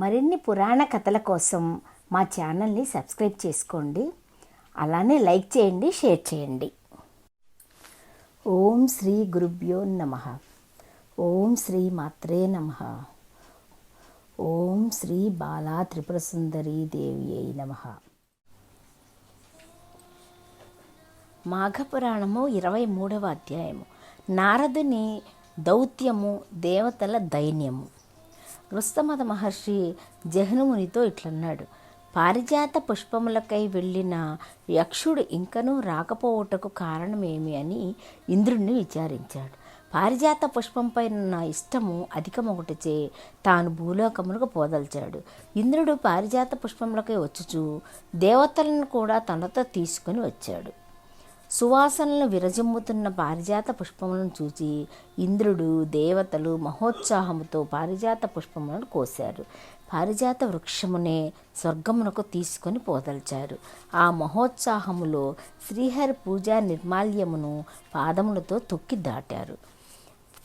మరిన్ని పురాణ కథల కోసం మా ఛానల్ని సబ్స్క్రైబ్ చేసుకోండి. అలానే లైక్ చేయండి, షేర్ చేయండి. ఓం శ్రీ గురుభ్యో నమః. ఓం శ్రీ మాత్రే నమః. ఓం శ్రీ బాలా త్రిపుర సుందరీ దేవి అయి నమః. మాఘపురాణము 23వ అధ్యాయము. నారదుని దౌత్యము, దేవతల దైన్యము. రుస్తమద మహర్షి జహ్నుమునితో ఇట్లన్నాడు: పారిజాత పుష్పములకై వెళ్ళిన యక్షుడు ఇంకనూ రాకపోవుటకు కారణమేమి అని ఇంద్రుణ్ణి విచారించాడు. పారిజాత పుష్పంపై నా ఇష్టము అధికమొకటిచే తాను భూలోకమునకు పోదల్చాడు. ఇంద్రుడు పారిజాత పుష్పములకై వచ్చుచు దేవతలను కూడా తనతో తీసుకుని వచ్చాడు. సువాసనలు విరజిమ్ముతున్న పారిజాత పుష్పములను చూచి ఇంద్రుడు, దేవతలు మహోత్సాహముతో పారిజాత పుష్పములను కోశారు. పారిజాత వృక్షమునే స్వర్గమునకు తీసుకొని పోదల్చారు. ఆ మహోత్సాహములో శ్రీహరి పూజా నిర్మాల్యమును పాదములతో తొక్కి దాటారు.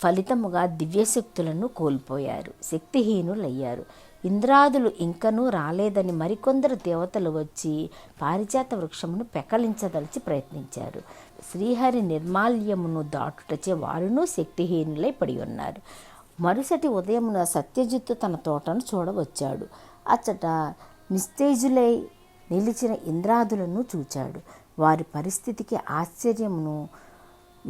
ఫలితముగా దివ్యశక్తులను కోల్పోయారు, శక్తిహీనులయ్యారు. ఇంద్రాదులు ఇంకనూ రాలేదని మరికొందరు దేవతలు వచ్చి పారిజాత వృక్షమును పెకలించదలిచి ప్రయత్నించారు. శ్రీహరి నిర్మాల్యమును దాటుటచే వారును శక్తిహీనులై పడి ఉన్నారు. మరుసటి ఉదయమున సత్యజిత్తు తన తోటను చూడవచ్చాడు. అచ్చట నిస్తేజులై నిలిచిన ఇంద్రాదులను చూచాడు. వారి పరిస్థితికి ఆశ్చర్యమును,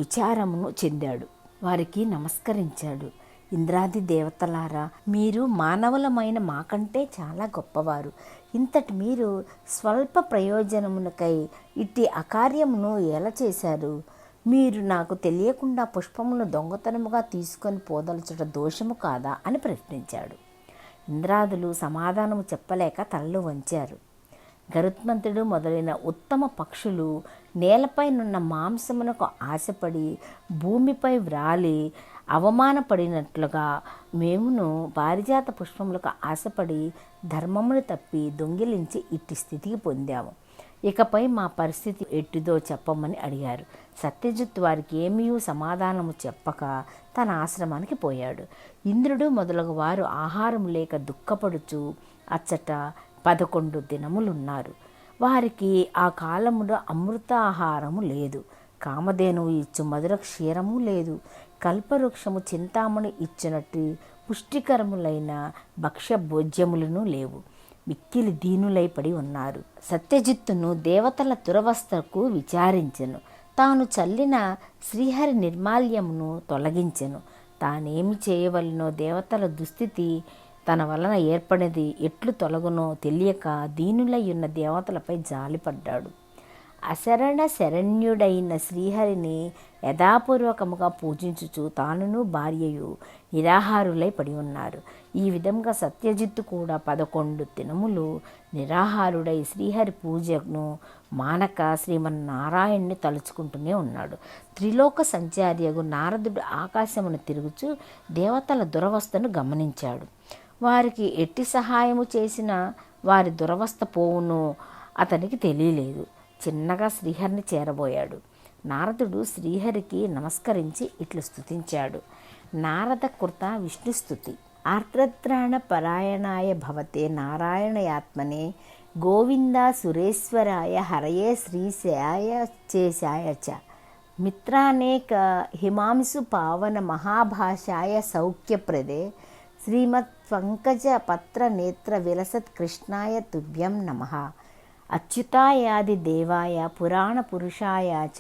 విచారమును చెందాడు. వారికి నమస్కరించాడు. ఇంద్రాది దేవతలారా, మీరు మానవులమైన మాకంటే చాలా గొప్పవారు. ఇంతటి మీరు స్వల్ప ప్రయోజనమునకై ఇట్టి అకార్యమును ఎలా చేశారు? మీరు నాకు తెలియకుండా పుష్పమును దొంగతనముగా తీసుకొని పోదలుచుట దోషము కాదా అని ప్రశ్నించాడు. ఇంద్రాదులు సమాధానము చెప్పలేక తలలు వంచారు. గరుత్మంతుడు మొదలైన ఉత్తమ పక్షులు నేలపైనున్న మాంసమునకు ఆశపడి భూమిపై వ్రాలి అవమానపడినట్లుగా మేమును పారిజాత పుష్పములకు ఆశపడి ధర్మమును తప్పి దొంగిలించి ఇట్టి స్థితికి పొందాము. ఇకపై మా పరిస్థితి ఎట్టిదో చెప్పమని అడిగారు. సత్యజిత్ వారికి ఏమీ సమాధానము చెప్పక తన ఆశ్రమానికి పోయాడు. ఇంద్రుడు మొదలగు వారు ఆహారం లేక దుఃఖపడుచు అచ్చట 11 దినములున్నారు. వారికి ఆ కాలములో అమృతాహారము లేదు, కామధేనువు ఇచ్చు మధుర క్షీరము లేదు, కల్పవృక్షము చింతామణి ఇచ్చినట్టు పుష్టికరములైన భక్ష్య భోజ్యములను లేవు. మిక్కిలి దీనులై పడి ఉన్నారు. సత్యజిత్తును దేవతల దురవస్థకు విచారించెను. తాను చల్లిన శ్రీహరి నిర్మాల్యమును తొలగించెను. తానేమి చేయవలనో, దేవతల దుస్థితి తన వలన ఏర్పడినది ఎట్లు తొలగునో తెలియక దీనులై ఉన్న దేవతలపై జాలిపడ్డాడు. అశరణ శరణ్యుడైన శ్రీహరిని యథాపూర్వకముగా పూజించుచు తానును భార్యయు నిరాహారులై పడి ఉన్నారు. ఈ విధంగా సత్యజిత్తు కూడా 11 దినములు నిరాహారుడై శ్రీహరి పూజను మానక శ్రీమన్నారాయణ్ణి తలుచుకుంటూనే ఉన్నాడు. త్రిలోక సంచారియగు నారదుడు ఆకాశమును తిరుగుచు దేవతల దురవస్థను గమనించాడు. వారికి ఎట్టి సహాయము చేసినా వారి దురవస్థ పోవును అతనికి తెలియలేదు. చిన్నగా శ్రీహరిని చేరబోయాడు. నారదుడు శ్రీహరికి నమస్కరించి ఇట్లు స్తుతించాడు. నారద కృత విష్ణుస్తుతి. ఆర్ద్రత్రాణ పరాయణాయ భవతే నారాయణయాత్మనే గోవింద సురేశ్వరాయ హరయే శ్రీశాయ చేశాయ చ మిత్రానేక హిమాంసు పావన మహాభాషాయ సౌఖ్యప్రదే శ్రీమత్ పంకజ పత్ర నేత్ర విలసత్ కృష్ణాయ తుభ్యం నమః. అచ్యుతాయాది దేవాయ పురాణ పురుషాయ చ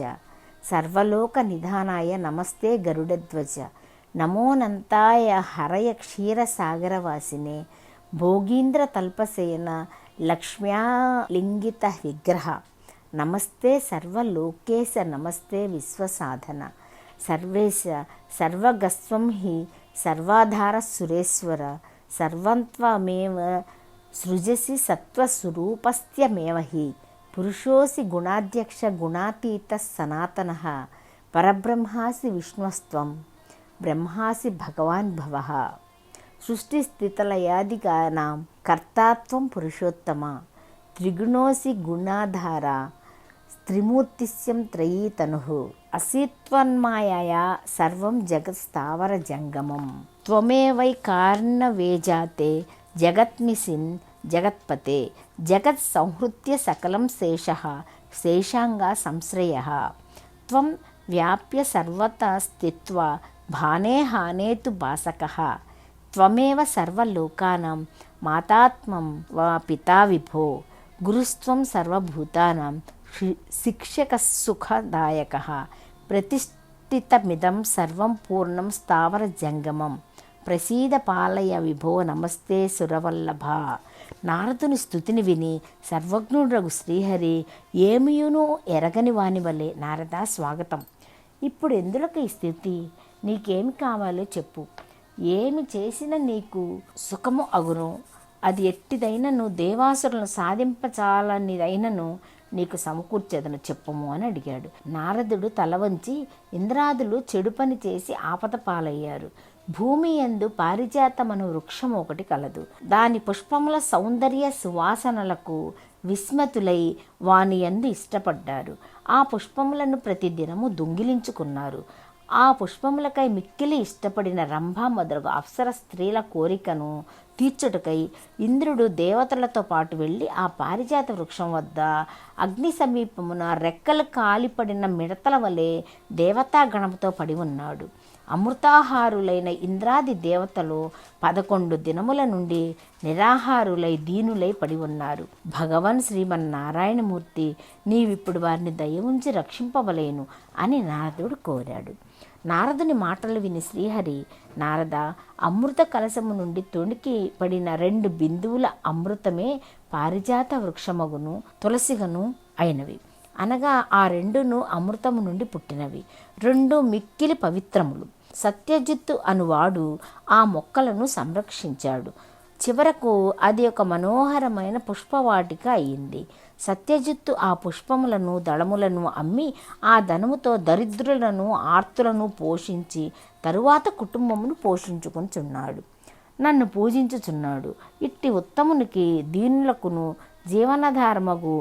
సర్వలోక నిధానాయ నమస్తే గరుడధ్వజ. నమోనంతాయ హరయ క్షీరసాగరవాసినే భోగీంద్ర తల్పసేన లక్ష్మ్యాలింగిత విగ్రహ. నమస్తే సర్వలోకేశ నమస్తే విశ్వసాధన. సర్వేశ సర్వగస్వం హి సర్వాధార సురేశ్వర. సర్వంత్వమేవ సృజసి సత్వస్వరూపస్త్యమేవ హి. పురుషోసి గుణాధ్యక్ష గుణాతీత సనాతనః. పరబ్రహ్మాసి విష్ణుస్త్వం బ్రహ్మాసి భగవాన్ భవః. సృష్టిస్థితిలయాదిగానాం కర్తాత్వం పురుషోత్తమ. త్రిగుణోసి గుణాధార త్రిమూర్తిస్యం త్రయీతనుః. అసిత్వన్మాయయా సర్వం జగత్ స్థావర జంగమం. త్వమేవై కార్ణవేజాతే జగత్మిసిన్ జగత్పతే జగత్ సంహృత్య సకలం శేషః శేషాంగా సంశ్రయః త్వం వ్యాప్య సర్వతా స్థిత్వా భానే హానేతు భాసకః త్వమేవ సర్వలోకానాం మాతాత్మం వా పితా విభో గురుస్త్వం సర్వభూతానాం శిక్షకసుఖదాయకః ప్రతిష్ఠితమిదం సర్వం పూర్ణం స్థావర జంగమం ప్రసీద పాలయ విభో నమస్తే సురవల్లభ. నారదుని స్థుతిని విని సర్వజ్ఞుడగు శ్రీహరి ఏమియును ఎరగని వాని వలె, నారద స్వాగతం. ఇప్పుడు ఎందులకు ఈ స్థితి? నీకేమి కావాలో చెప్పు. ఏమి చేసిన నీకు సుఖము అగును. అది ఎట్టిదైనను దేవాసురులను సాధింపచాలనిదైనను నీకు సమకూర్చెదను, చెప్పుము అని అడిగాడు. నారదుడు తల వంచి, ఇంద్రాదులు చెడు పని చేసి ఆపద పాలయ్యారు. భూమి యందు పారిజాతమను వృక్షం ఒకటి కలదు. దాని పుష్పముల సౌందర్య సువాసనలకు విస్మతులై వాని యందు ఇష్టపడ్డారు. ఆ పుష్పములను ప్రతిదినము దొంగిలించుకున్నారు. ఆ పుష్పములకై మిక్కిలి ఇష్టపడిన రంభ మొదలగు అప్సర స్త్రీల కోరికను తీర్చుటకై ఇంద్రుడు దేవతలతో పాటు వెళ్ళి ఆ పారిజాత వృక్షం వద్ద అగ్ని సమీపమున రెక్కలు కాలిపడిన మిడతల వలె దేవతాగణముతో పడి ఉన్నాడు. అమృతాహారులైన ఇంద్రాది దేవతలు 11 దినముల నుండి నిరాహారులై దీనులై పడి ఉన్నారు. భగవాన్ శ్రీమన్నారాయణమూర్తి నీవిప్పుడు వారిని దయ ఉంచి రక్షింపవలేను అని నారదుడు కోరాడు. నారదుని మాటలు విని శ్రీహరి, నారద, అమృత కలశము నుండి తొణికి పడిన 2 బిందువుల అమృతమే పారిజాత వృక్షమగును తులసిగను అయినవి. అనగా ఆ 2ను అమృతము నుండి పుట్టినవి. 2 మిక్కిలి పవిత్రములు. సత్యజిత్తు అనువాడు ఆ మొక్కలను సంరక్షించాడు. చివరకు అది ఒక మనోహరమైన పుష్పవాటిక అయింది. సత్యజిత్తు ఆ పుష్పములను దళములను అమ్మి ఆ ధనముతో దరిద్రులను ఆర్తులను పోషించి తరువాత కుటుంబమును పోషించుకొనిచున్నాడు. నన్ను పూజించుచున్నాడు. ఇట్టి ఉత్తమునికి దీనులకును జీవనాధారమగు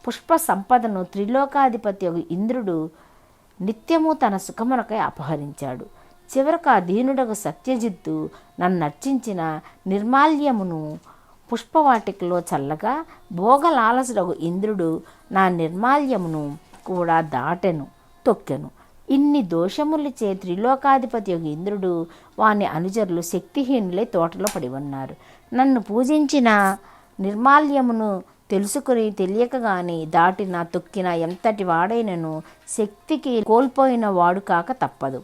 పుష్ప సంపదను త్రిలోకాధిపతి ఇంద్రుడు నిత్యము తన సుఖమునకై అపహరించాడు. చివరకు ఆ దీనుడకు సత్యజిత్తు నన్నర్చించిన నిర్మాల్యమును పుష్పవాటికలో చల్లగా భోగలాలసుడగు ఇంద్రుడు నా నిర్మాల్యమును కూడా దాటెను, తొక్కెను. ఇన్ని దోషములచే త్రిలోకాధిపతి యొక్క ఇంద్రుడు వాని అనుచరులు శక్తిహీనులై తోటలో పడి ఉన్నారు. నన్ను పూజించిన నిర్మాల్యమును తెలుసుకుని తెలియక గాని దాటిన తొక్కిన ఎంతటి వాడైనను శక్తికి కోల్పోయిన వాడు కాక తప్పదు.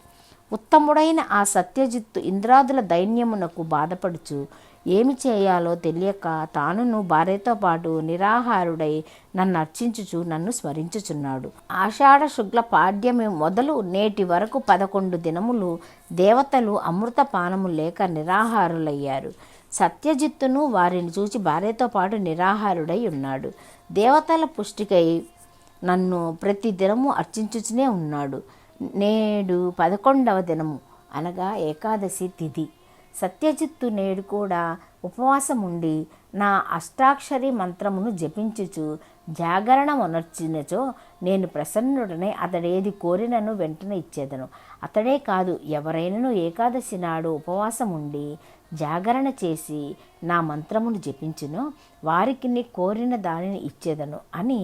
ఉత్తముడైన ఆ సత్యజిత్తు ఇంద్రాదుల దైన్యమునకు బాధపడుచు ఏమి చేయాలో తెలియక తానును భార్యతో పాటు నిరాహారుడై నన్ను అర్చించుచు నన్ను స్మరించుచున్నాడు. ఆషాఢ శుక్ల పాడ్యమి మొదలు నేటి వరకు 11 దినములు దేవతలు అమృత పానము లేక నిరాహారులయ్యారు. సత్యజిత్తును వారిని చూచి భార్యతో పాటు నిరాహారుడై ఉన్నాడు. దేవతల పుష్టికై నన్ను ప్రతి దినము అర్చించుచునే ఉన్నాడు. నేడు 11వ దినము అనగా ఏకాదశి తిథి. సత్యజిత్తు నేడు కూడా ఉపవాసముండి నా అష్టాక్షరి మంత్రమును జపించుచు జాగరణమొనర్చినచో నేను ప్రసన్నుడనై అతడేది కోరినను వెంటనే ఇచ్చేదను. అతడే కాదు, ఎవరైనను ఏకాదశి నాడు ఉపవాసముండి జాగరణ చేసి నా మంత్రమును జపించునో వారికి కోరిన దానిని ఇచ్చేదను అని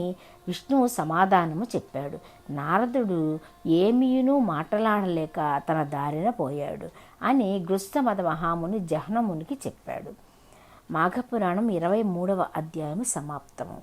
విష్ణువు సమాధానము చెప్పాడు. నారదుడు ఏమీయును మాట్లాడలేక తన దారిన పోయాడు అని గృహస్థమత మహాముని జహ్నమునికి చెప్పాడు. మాఘపురాణం 23వ అధ్యాయము సమాప్తము.